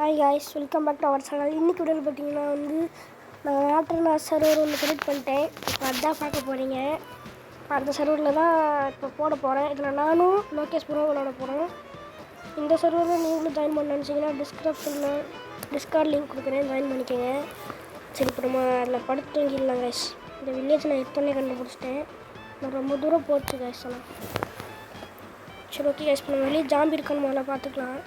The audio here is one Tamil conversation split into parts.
Hi guys, welcome back to our channel. இன்றைக்கி வீடியோவில் பார்த்தீங்கன்னா நான் ஆல்டர்னேட் சர்வர் கிரியேட் பண்ணிட்டேன். இப்போ அதான் பார்க்க போகிறீங்க. அந்த சர்வரில் தான் இப்போ போட போகிறேன். இதில் நானும் லோகேஷ் ப்ரோ விளாட போகிறேன். இந்த சர்வரில் நீங்களும் ஜாயின் பண்ண நினச்சிங்கன்னா டிஸ்கிரிப்ஷனில் டிஸ்கார்ட் லிங்க் கொடுக்குறேன், ஜாயின் பண்ணிக்கோங்க. சரி, இப்போ நம்ம அதில் படுத்து தூங்கிடலாம் காய்ஸ். இந்த வில்லேஜ் நான் எத்தனை கண்டுபிடிச்சிட்டேன். நான் ரொம்ப தூரம் போச்சு காய்ஸ். ஆனால் சரி, ஓகே காய்ஸ். இப்போ நம்ம வெளியே ஜாம்பி இருக்கான்னு முதல்ல பார்த்துக்கலாம்.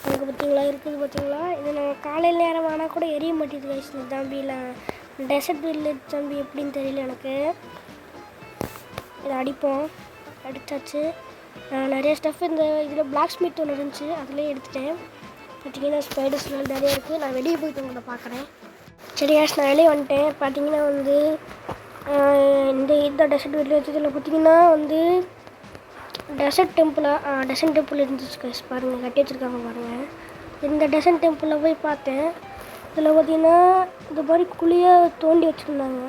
அங்கே பார்த்தீங்களா இருக்குது, பார்த்தீங்களா? இது நான் காலையில் நேரம் ஆனால் கூட எரிய மாட்டேது கைஸ். இந்த ஜாம்பியில் டெசர்ட் வில்லேஜ் ஜாம்பி எப்படின்னு தெரியல எனக்கு. இதை அடிப்போம். அடித்தாச்சு. நிறைய ஸ்டஃப் இந்த இதில் பிளாக் ஸ்மித் ஒன்று இருந்துச்சு, அதிலே எடுத்துட்டேன். பார்த்தீங்கன்னா ஸ்பைடர்ஸ்லாம் நிறைய இருக்குது. நான் வெளியே போய்ட்டு உங்களை பார்க்குறேன். சரி கேஸ், நான் வெளியே வந்துட்டேன். பார்த்தீங்கன்னா இந்த டெசர்ட் வில்லேஜ் இதில் பார்த்தீங்கன்னா டெசர்ட் டெம்பிள் இருந்துச்சு கைஸ். பாருங்கள், கட்டி வச்சுருக்காங்க பாருங்கள். இந்த டெசர்ட் டெம்பிளில் போய் பார்த்தேன். இதில் பார்த்தீங்கன்னா இந்த மாதிரி குழியாக தோண்டி வச்சுருந்தாங்க.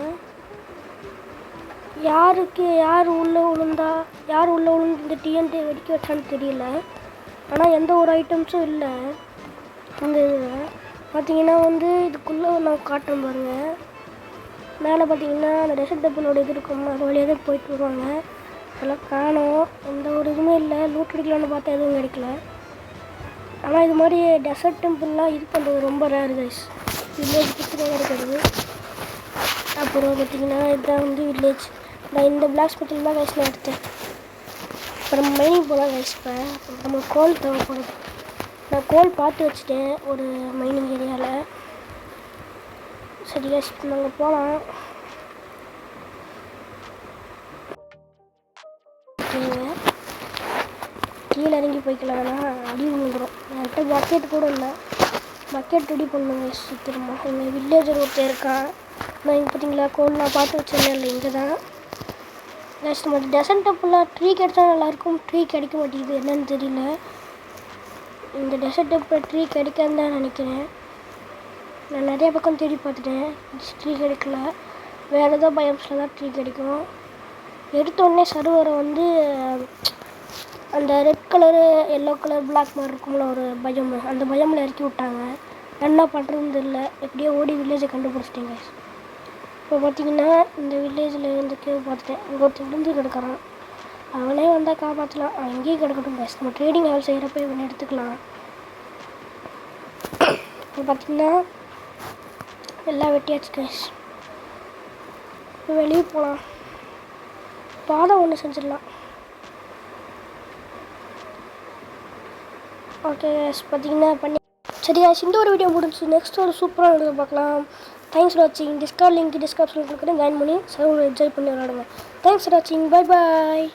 யார் உள்ளே விழுந்து இந்த டிஎன்டி வெடிக்க வச்சான்னு தெரியல. ஆனால் எந்த ஒரு ஐட்டம்ஸும் இல்லை. அந்த இதில் பார்த்தீங்கன்னா இதுக்குள்ளே நான் காட்டுறேன் பாருங்கள். மேலே பார்த்தீங்கன்னா அந்த டெசர்ட் டெம்பிளோட இது இருக்கும், அது வழியாக தான் போயிட்டு வருவாங்க. அதெல்லாம் காணோம். எந்த ஒரு இதுவுமே இல்லை. லூட் அடிக்கலான்னு பார்த்தா எதுவும் கிடைக்கல. ஆனால் இது மாதிரி டெசர்ட் டெம்பிள்லாம் இது பண்ணுறது ரொம்ப ரேர் கைஸ். வில்லேஜ் பக்கத்தில் இருக்கிறது. அப்புறம் பார்த்திங்கன்னா இதுதான் வில்லேஜ். நான் இந்த பிளாக் ஸ்பெட்டில் தான் கைஸ் நான் எடுத்தேன். அப்புறம் மைனிங் போகலாம் கைஸ். இப்போ நம்ம கோல் தேவைப்படுது. நான் கோல் பார்த்து வச்சுட்டேன் ஒரு மைனிங் ஏரியாவில். சரி கைஸ், இப்போ நாங்கள் போகலாம். கீழே இறங்கி போய்க்கலாம்னா அடி விழுந்துடும். என்கிட்ட பக்கெட் கூட இல்லை. பக்கெட் ரெடி பண்ணுங்க சீக்கிரமா. எங்கள் வில்லேஜர் ஒருத்தர் இருக்கான். நான் இங்கே பார்த்தீங்களா கோல் நான் பார்த்து வச்சிருந்தேன் இல்லை, இங்கே தான் நெக்ஸ்ட் நம்ம டெசர்ட் டெம்பிளில் ட்ரீ கிடைச்சா நல்லாயிருக்கும். ட்ரீ கிடைக்க மாட்டேங்குது, என்னன்னு தெரியல. இந்த டெசர்ட் டெம்பிள் ட்ரீ கிடைக்கான்னு தான் நினைக்கிறேன். நான் நிறைய பக்கம் தேடி பார்த்துட்டேன், ட்ரீ கிடைக்கல. வேறு ஏதோ பயம்ஸில் தான் ட்ரீ கிடைக்கும். எடுத்தோடனே சர்வரை அந்த red colour yellow colour black மாதிரி இருக்கும்ல ஒரு பயம், அந்த பயமில் இறக்கி விட்டாங்க. என்ன பண்ணுறதுன்னு தெரியல. எப்படியோ ஓடி வில்லேஜை கண்டுபிடிச்சிட்டேங்க. இப்போ பார்த்தீங்கன்னா இந்த வில்லேஜில் கேவ் பார்த்துட்டேன். இங்கே ஒருத்தர் விழுந்து கிடக்கிறான். அவனே வந்தால் காப்பாற்றலாம். அவன் எங்கேயும் கிடக்கட்டும் கைஸ். நம்ம ட்ரேடிங் ஹால் செய்கிறப்ப இவனை எடுத்துக்கலாம். இப்போ பார்த்தீங்கன்னா எல்லாம் வெட்டியாச்சு கைஸ். இப்போ வெளியே போகலாம். பாடம் ஒன்று செஞ்சிடலாம். ஓகே கைஸ், பார்த்தீங்கன்னா சரி கைஸ், இந்த ஒரு வீடியோ முடிஞ்சு. நெக்ஸ்ட் ஒரு சூப்பரான வீடியோ பார்க்கலாம். தேங்க்ஸ் ஃபார் வாட்சிங். டிஸ்கார்ட் லிங்க் டிஸ்கிரிப்ஷனில் கொடுக்குறேன், ஜாயின் பண்ணி சர்வர் என்ஜாய் பண்ணி விளாடுங்க. தேங்க்ஸ் ஃபார் வாட்சிங். Bye bye.